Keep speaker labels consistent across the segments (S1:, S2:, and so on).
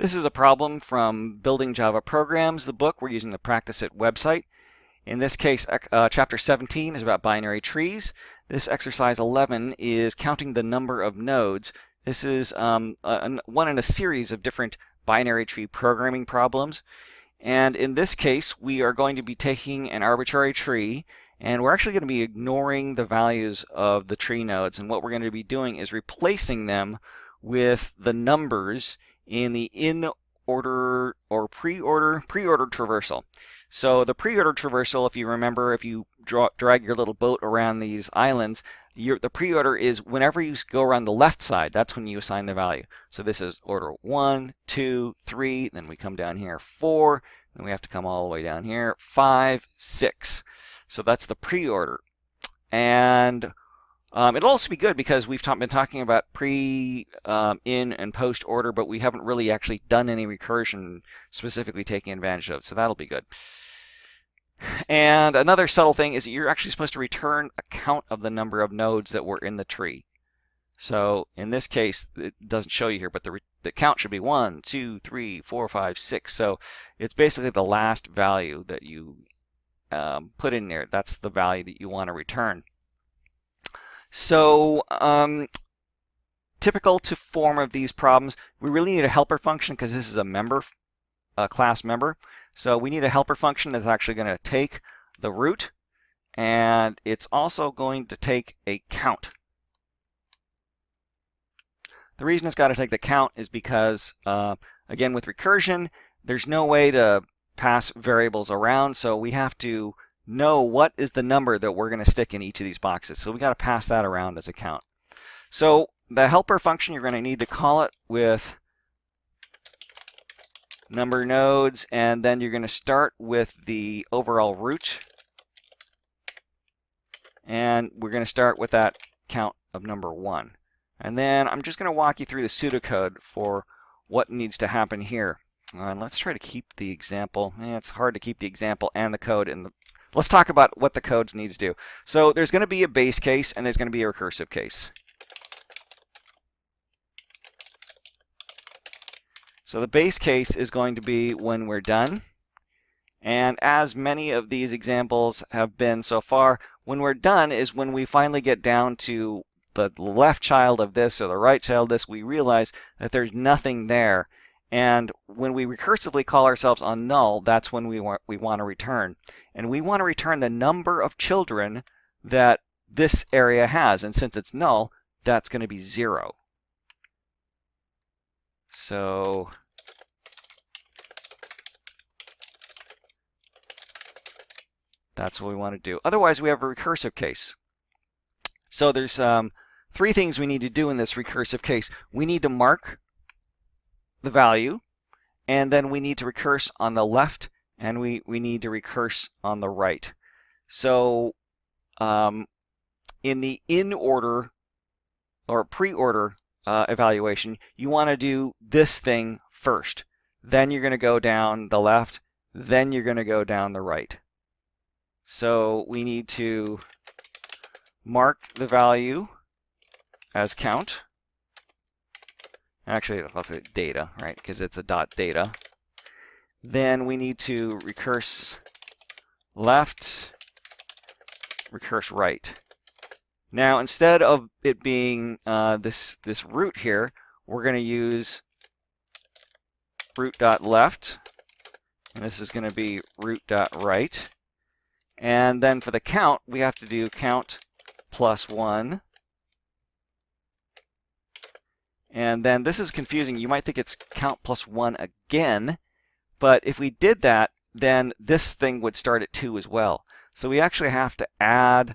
S1: This is a problem from Building Java Programs, the book. We're using the Practice It website. In this case, Chapter 17 is about binary trees. This exercise 11 is counting the number of nodes. This is one in a series of different binary tree programming problems. And in this case, we are going to be taking an arbitrary tree, and we're actually going to be ignoring the values of the tree nodes. And what we're going to be doing is replacing them with the numbers in the in-order or pre-order traversal. So the pre-order traversal, if you remember, if you drag your little boat around these islands, the pre-order is whenever you go around the left side, that's when you assign the value. So this is order 1, 2, 3, then we come down here 4, then we have to come all the way down here 5, 6. So that's the pre-order. And it'll also be good because we've been talking about pre, in, and post order, but we haven't really actually done any recursion specifically taking advantage of it. So that'll be good. And another subtle thing is that you're actually supposed to return a count of the number of nodes that were in the tree. So in this case, it doesn't show you here, but the count should be 1, 2, 3, 4, 5, 6. So it's basically the last value that you put in there. That's the value that you want to return. So typical to form of these problems, we really need a helper function because this is a class member. So we need a helper function that's actually going to take the root, and it's also going to take a count. The reason it's got to take the count is because, again, with recursion, there's no way to pass variables around, so we have to know what is the number that we're going to stick in each of these boxes. So we got to pass that around as a count. So the helper function, you're going to need to call it with numberNodes, and then you're going to start with the overall root, and we're going to start with that count of number 1. And then I'm just going to walk you through the pseudocode for what needs to happen here. And let's try to keep the example. It's hard to keep the example and the code in the. Let's talk about what the codes needs to do. So there's going to be a base case and there's going to be a recursive case. So the base case is going to be when we're done. And as many of these examples have been so far, when we're done is when we finally get down to the left child of this or the right child of this, we realize that there's nothing there. And when we recursively call ourselves on null, that's when we want to return. And we want to return the number of children that this area has. And since it's null, that's going to be 0. So that's what we want to do. Otherwise, we have a recursive case. So there's 3 things we need to do in this recursive case. We need to mark the value, and then we need to recurse on the left, and we need to recurse on the right. So in the in-order or pre-order evaluation, you want to do this thing first. Then you're going to go down the left, then you're going to go down the right. So we need to mark the value as count. Actually, I'll say data, right? Because it's a dot data. Then we need to recurse left, recurse right. Now, instead of it being this root here, we're going to use root.left, and this is going to be root.right. And then for the count, we have to do count plus 1. And then this is confusing. You might think it's count plus 1 again, but if we did that, then this thing would start at 2 as well. So we actually have to add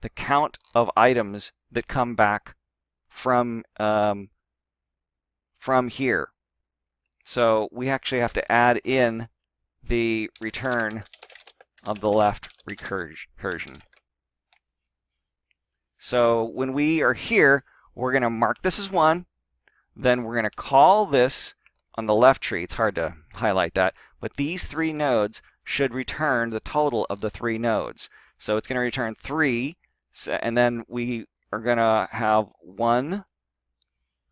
S1: the count of items that come back from here. So we actually have to add in the return of the left recursion. So when we are here, we're going to mark this as 1, then we're going to call this on the left tree. It's hard to highlight that, but these 3 nodes should return the total of the 3 nodes. So it's going to return 3, and then we are going to have 1,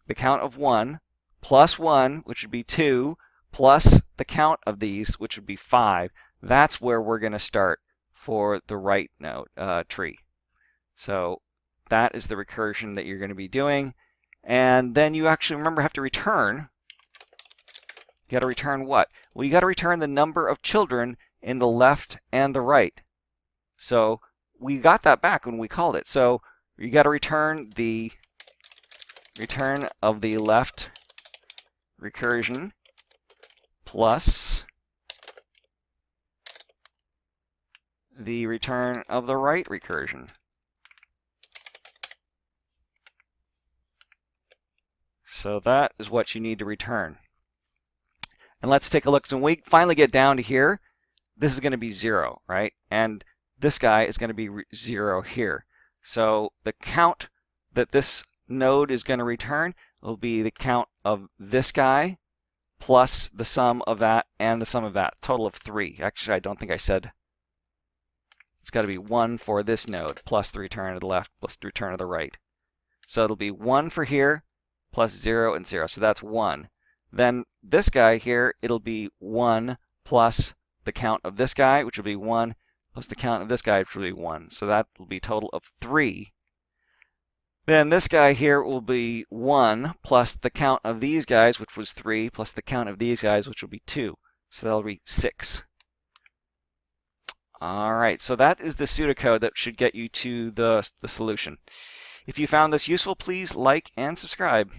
S1: the count of 1, plus 1, which would be 2, plus the count of these, which would be 5. That's where we're going to start for the right node tree. So that is the recursion that you're going to be doing. And then you actually, remember, have to return. You got to return what? Well, you got to return the number of children in the left and the right. So we got that back when we called it. So you got to return the return of the left recursion plus the return of the right recursion. So that is what you need to return. And let's take a look. So when we finally get down to here, this is going to be 0, right? And this guy is going to be 0 here. So the count that this node is going to return will be the count of this guy plus the sum of that and the sum of that. Total of 3. Actually, I don't think I said. It's got to be 1 for this node plus the return of the left plus the return of the right. So it'll be 1 for here plus 0 and 0. So that's 1. Then this guy here, it'll be 1 plus the count of this guy, which will be 1, plus the count of this guy, which will be 1. So that will be a total of 3. Then this guy here will be 1 plus the count of these guys, which was 3, plus the count of these guys, which will be 2. So that'll be 6. All right, so that is the pseudocode that should get you to the solution. If you found this useful, please like and subscribe.